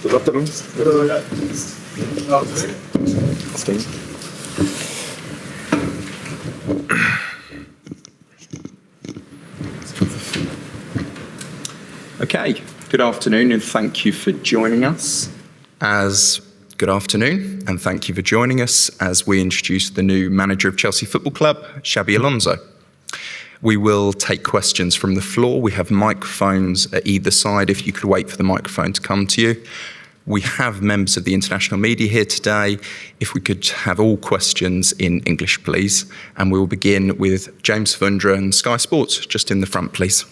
Good afternoon. Okay, good afternoon and thank you for joining us as we introduce the new manager of Chelsea Football Club, Xabi Alonso. We will take questions from the floor. We have microphones at either side if you could wait for the microphone to come to you. We have members of the international media here today. If we could have all questions in English, please. And we will begin with James Fundra and Sky Sports, just in the front, please.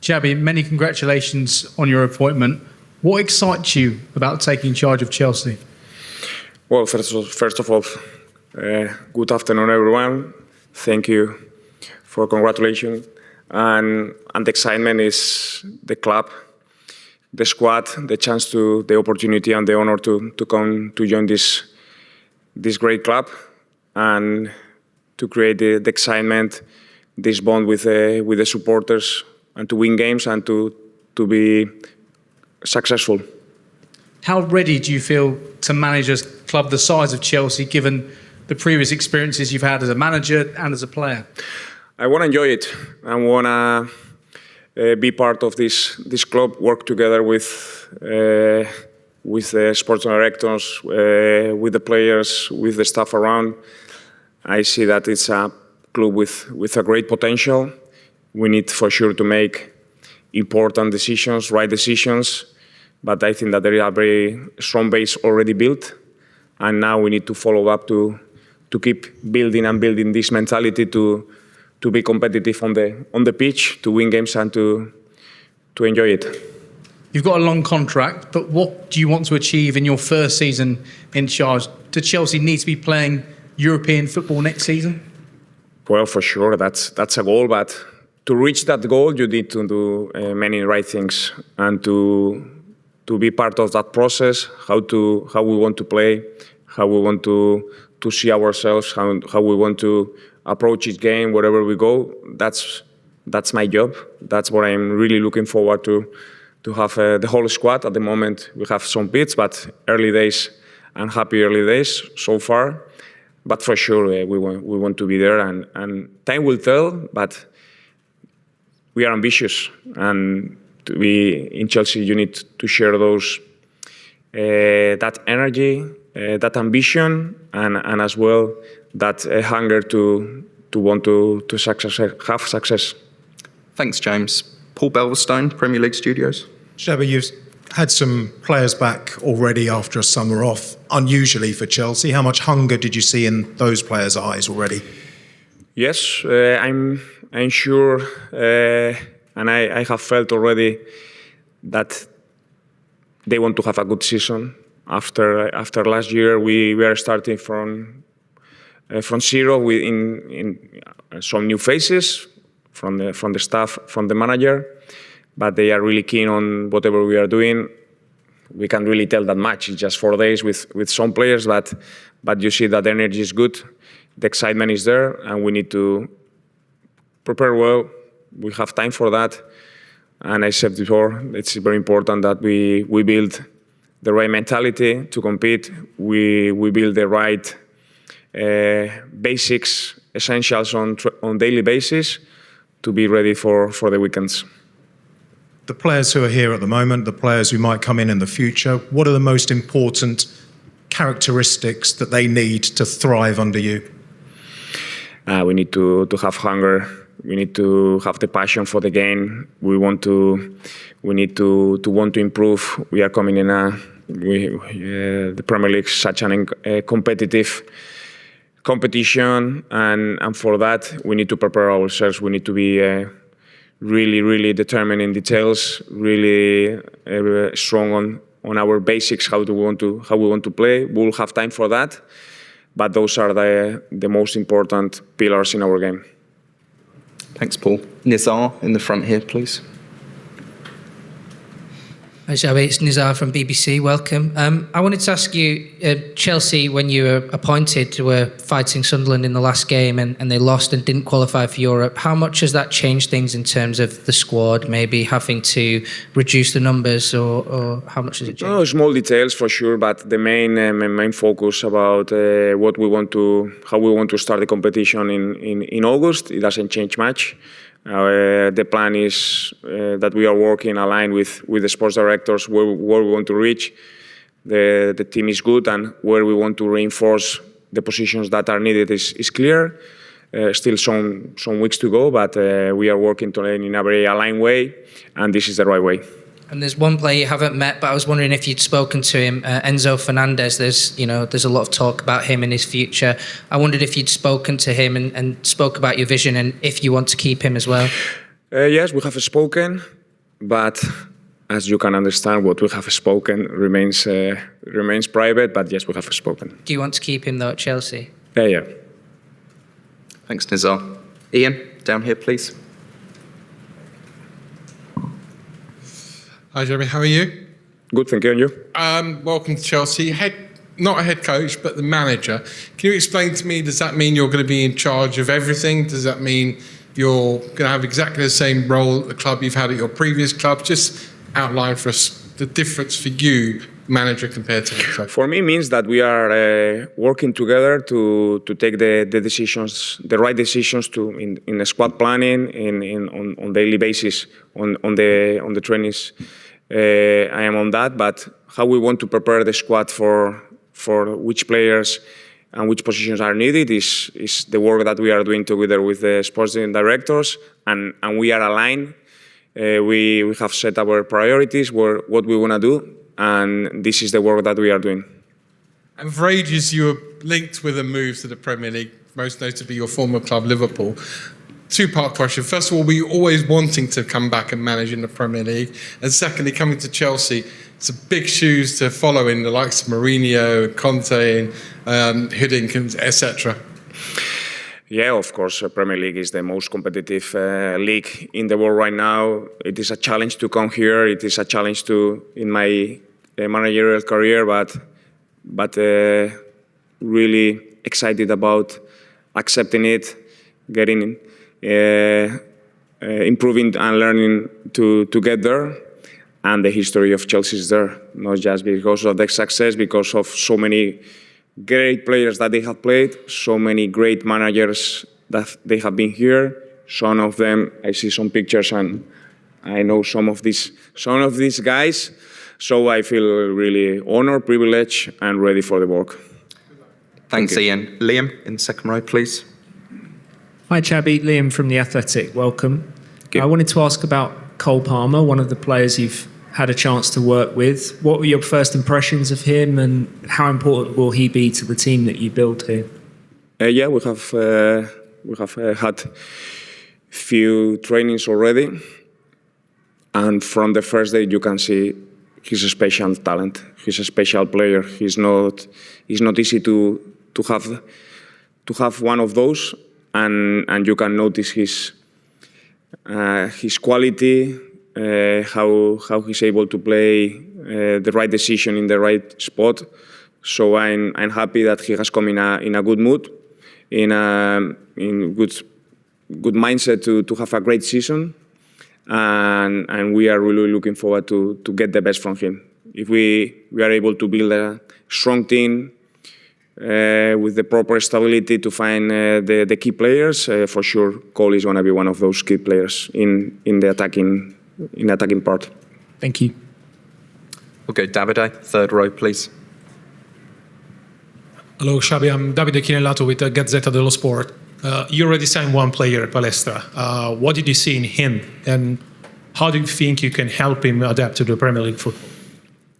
Xabi, many congratulations on your appointment. What excites you about taking charge of Chelsea? Well, first of all, good afternoon, everyone. Thank you for congratulations. And the excitement is the club, the squad, the chance to, the opportunity and the honor to come to join this great club and to create the excitement, this bond with the supporters, and to win games and to be successful. How ready do you feel to manage a club the size of Chelsea, given the previous experiences you've had as a manager and as a player? I want to enjoy it. I want to be part of this club, work together with the sports directors, with the players, with the staff around. I see that it's a club with a great potential. We need for sure to make important decisions, right decisions, but I think that there is a very strong base already built, and now we need to follow up to keep building this mentality to be competitive on the pitch, to win games and to enjoy it. You've got a long contract, but what do you want to achieve in your first season in charge? Does Chelsea need to be playing European football next season? Well, for sure, that's a goal, but to reach that goal, you need to do many right things and to be part of that process, how we want to play, how we want to see ourselves, how we want to approach each game, wherever we go. That's my job. That's what I'm really looking forward to have the whole squad. At the moment, we have some bits, but early days, and happy early days so far. But for sure, we want to be there, and time will tell, but we are ambitious, and to be in Chelsea, you need to share those that energy, that ambition, and as well that hunger to want to have success. Thanks, James. Paul Belverstone, Premier League Studios. Xabi, you've had some players back already after a summer off, unusually for Chelsea. How much hunger did you see in those players' eyes already? Yes, I'm sure, and I have felt already that they want to have a good season. After last year, we were starting from zero in some new faces from the staff, from the manager, but they are really keen on whatever we are doing. We can't really tell that much. It's just 4 days with some players, but you see that the energy is good, the excitement is there, and we need to prepare well. We have time for that, and I said before, it's very important that we build the right mentality to compete. We build the right basics, essentials on daily basis to be ready for the weekends. The players who are here at the moment, the players who might come in the future, what are the most important characteristics that they need to thrive under you? We need to have hunger. We need to have the passion for the game. We need to want to improve. We are coming in the Premier League is such a competitive competition, and for that we need to prepare ourselves. We need to be really determined in details, really strong on our basics, how we want to play. We'll have time for that, but those are the most important pillars in our game. Thanks, Paul. Nizar in the front here, please. Hi Xabi, it's Nizar from BBC, welcome. I wanted to ask you, Chelsea, when you were appointed, were fighting Sunderland in the last game and they lost and didn't qualify for Europe. How much has that changed things in terms of the squad, maybe having to reduce the numbers, or how much has it changed? No, small details for sure, but the main focus about how we want to start the competition in August, it doesn't change much. The plan is that we are working aligned with the sports directors where we want to reach. The team is good, and where we want to reinforce the positions that are needed is clear. Still some weeks to go, but we are working in a very aligned way, and this is the right way. And there's one player you haven't met, but I was wondering if you'd spoken to him, Enzo Fernandez. There's a lot of talk about him and his future. I wondered if you'd spoken to him and spoke about your vision and if you want to keep him as well. Yes, we have spoken, but as you can understand, what we have spoken remains private. But yes, we have spoken. Do you want to keep him though at Chelsea? Yeah. Thanks, Nizar. Ian, down here, please. Hi, Jeremy. How are you? Good, thank you. And you? Welcome to Chelsea. Not a head coach, but the manager. Can you explain to me, does that mean you're going to be in charge of everything? Does that mean you're going to have exactly the same role at the club you've had at your previous club? Just outline for us the difference for you, manager, compared to head coach. For me, it means that we are working together to take the right decisions in the squad planning, on daily basis, on the trainings. I am on that, but how we want to prepare the squad for which players and which positions are needed is the work that we are doing together with the sports directors, and we are aligned. We have set our priorities, what we want to do, and this is the work that we are doing. And for ages, you were linked with a move to the Premier League, most notably your former club, Liverpool. Two-part question. First of all, were you always wanting to come back and manage in the Premier League? And secondly, coming to Chelsea, it's a big shoes to follow in the likes of Mourinho, Conte, and Hiddink, etc. Yeah, of course, Premier League is the most competitive league in the world right now. It is a challenge to come here. It is a challenge in my managerial career, but really excited about accepting it, getting in. Improving and learning to get there, and the history of Chelsea is there, not just because of the success, because of so many great players that they have played, so many great managers that they have been here. Some of them, I see some pictures and I know some of these guys, so I feel really honored, privileged, and ready for the work. Thanks, Ian. Liam, in the second row, please. Hi, Xabi. Liam from The Athletic. Welcome. I wanted to ask about Cole Palmer, one of the players you've had a chance to work with. What were your first impressions of him, and how important will he be to the team that you build here? Yeah, we have had few trainings already, and from the first day you can see he's a special talent. He's a special player. He's not easy to have one of those. And you can notice his quality, how he's able to play the right decision in the right spot. So I'm happy that he has come in a good mood, in good mindset to have a great season, and we are really looking forward to get the best from him. If we are able to build a strong team. With the proper stability to find the key players, for sure, Cole is going to be one of those key players in the attacking part. Thank you. Okay, Davide, third row, please. Hello, Xabi. I'm Davide Chinellato with Gazzetta dello Sport. You already signed one player, Palestra. What did you see in him, and how do you think you can help him adapt to the Premier League football?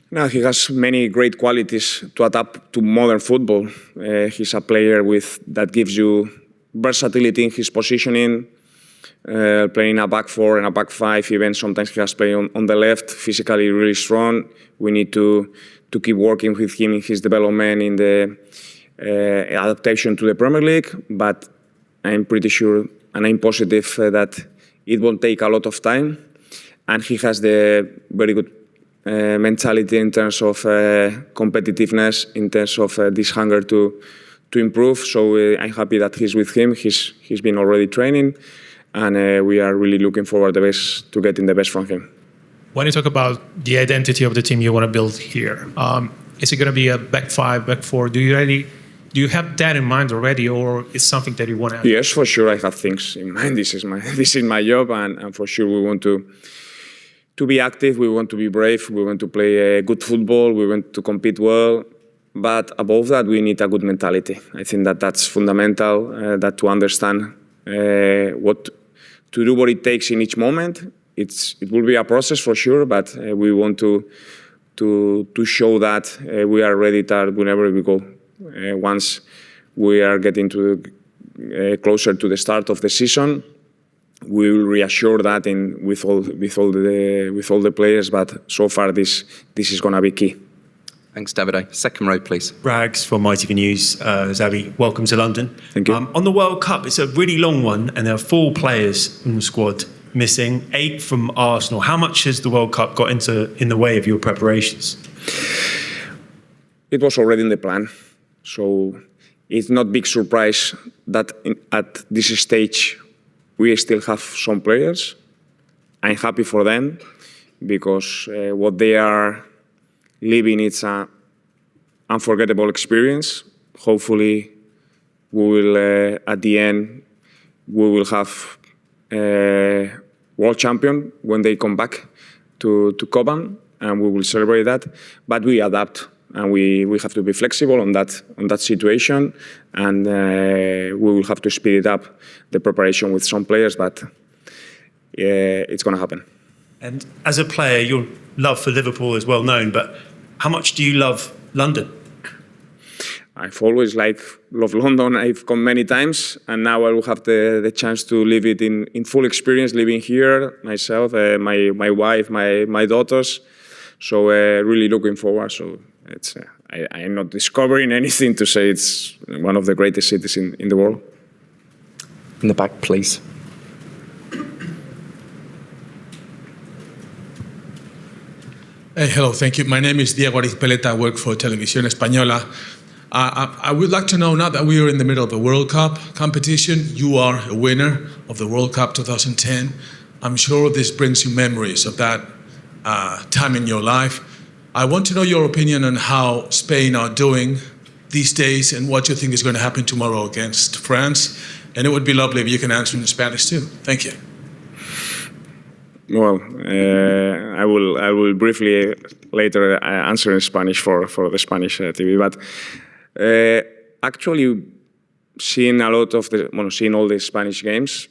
No, he has many great qualities to adapt to modern football. He's a player that gives you versatility in his positioning, playing a back four and a back five. Even sometimes he has played on the left, physically really strong. We need to keep working with him in his development in the adaptation to the Premier League. But I'm pretty sure and I'm positive that it won't take a lot of time. And he has the very good mentality, in terms of competitiveness, in terms of this hunger to improve. So I'm happy that he's with him. He's been already training, and we are really looking forward to getting the best from him. When you talk about the identity of the team you want to build here, is it going to be a back five, back four? Do you have that in mind already, or is something that you want to add? Yes, for sure, I have things in mind. This is my job, and for sure we want to be active. We want to be brave. We want to play good football. We want to compete well. But above that, we need a good mentality. I think that's fundamental. That to understand to do what it takes in each moment. It will be a process for sure, but we want to show that we are ready to whenever we go. Once we are getting closer to the start of the season, we will reassure that with all the players. But so far, this is going to be key. Thanks, Davide. Second row, please. Rags from MightyBluesNews. Xabi, welcome to London. Thank you. On the World Cup, it's a really long one, and there are 4 players in the squad missing, 8 from Arsenal. How much has the World Cup got in the way of your preparations? It was already in the plan, so it's not big surprise that at this stage we still have some players. I'm happy for them because what they are living, it's an unforgettable experience. Hopefully, we will at the end we will have world champion when they come back to Cobham, and we will celebrate that. But we adapt, and we have to be flexible on that situation, and we will have to speed it up the preparation with some players. But it's going to happen. And as a player, your love for Liverpool is well known, but how much do you love London? I've always loved London. I've come many times, and now I will have the chance to live it in full experience, living here, myself, my wife, my daughters. So really looking forward. So I'm not discovering anything to say it's one of the greatest cities in the world. In the back, please. Hello, thank you. My name is Diego Arizpeleta. I work for Televisión Española. I would like to know, now that we are in the middle of the World Cup competition, you are a winner of the World Cup 2010. I'm sure this brings you memories of that time in your life. I want to know your opinion on how Spain are doing these days and what you think is going to happen tomorrow against France. And it would be lovely if you can answer in Spanish too. Thank you. Well, I will briefly later answer in Spanish for the Spanish TV. But actually, seeing all the Spanish games,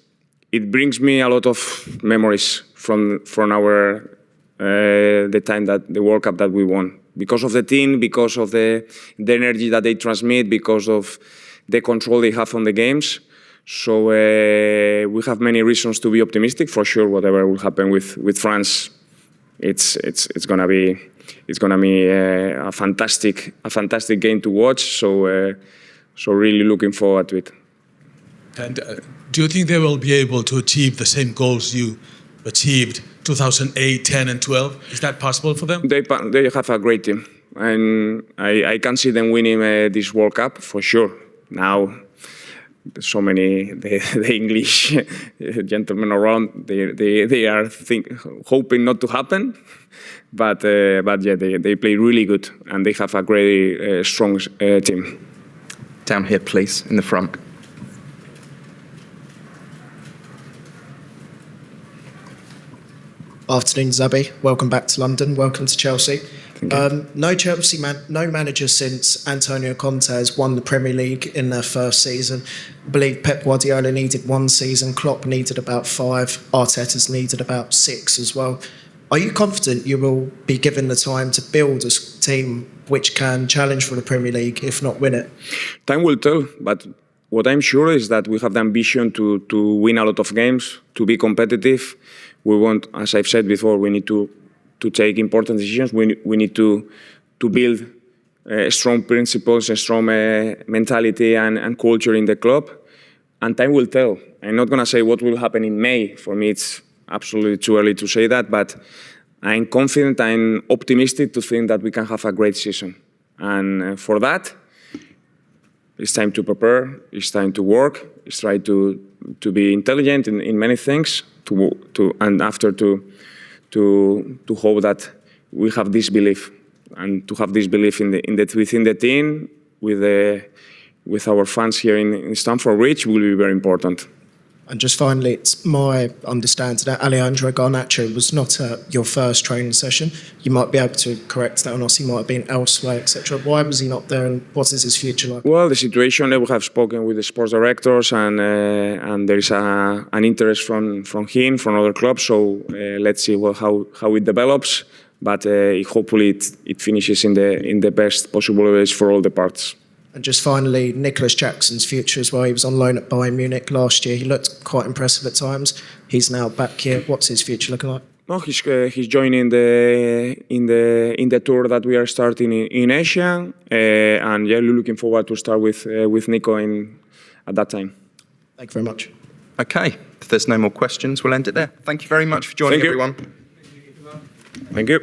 it brings me a lot of memories from the time that the World Cup that we won, because of the team, because of the energy that they transmit, because of the control they have on the games. So we have many reasons to be optimistic. For sure, whatever will happen with France, it's gonna be a fantastic game to watch. So really looking forward to it. And do you think they will be able to achieve the same goals you achieved 2008, 10, and 12? Is that possible for them? They have a great team, and I can see them winning this World Cup for sure. Now, there's so many the English gentlemen around. They are hoping not to happen, but yeah, they play really good, and they have a very strong team. Down here, please, in the front. Afternoon, Xabi. Welcome back to London. Welcome to Chelsea. No manager since Antonio Conte has won the Premier League in their first season. I believe Pep Guardiola needed 1 season, Klopp needed about 5, Arteta's needed about 6 as well. Are you confident you will be given the time to build a team which can challenge for the Premier League, if not win it? Time will tell, but what I'm sure is that we have the ambition to win a lot of games, to be competitive. We want, as I've said before, we need to take important decisions. We need to build strong principles, a strong mentality and culture in the club. And time will tell. I'm not going to say what will happen in May. For me, it's absolutely too early to say that. But I'm confident, I'm optimistic to think that we can have a great season. And for that, it's time to prepare, it's time to work, it's time to be intelligent in many things, and after to hope that we have this belief, and to have this belief within the team, with our fans here in Stamford Bridge will be very important. And just finally, it's my understanding that Alejandro Garnacho was not your first training session. You might be able to correct that, or else he might have been elsewhere, etc. Why was he not there, and what is his future like? Well, the situation, we have spoken with the sports directors, and there is an interest from him, from other clubs. So let's see how it develops. But hopefully it finishes in the best possible ways for all the parts. And just finally, Nicolas Jackson's future as well. He was on loan at Bayern Munich last year. He looked quite impressive at times. He's now back here. What's his future looking like? No, he's joining in the tour that we are starting in Asia, and yeah, looking forward to start with Nico at that time. Thank you very much. Okay, if there's no more questions, we'll end it there. Thank you very much for joining, everyone. Thank you.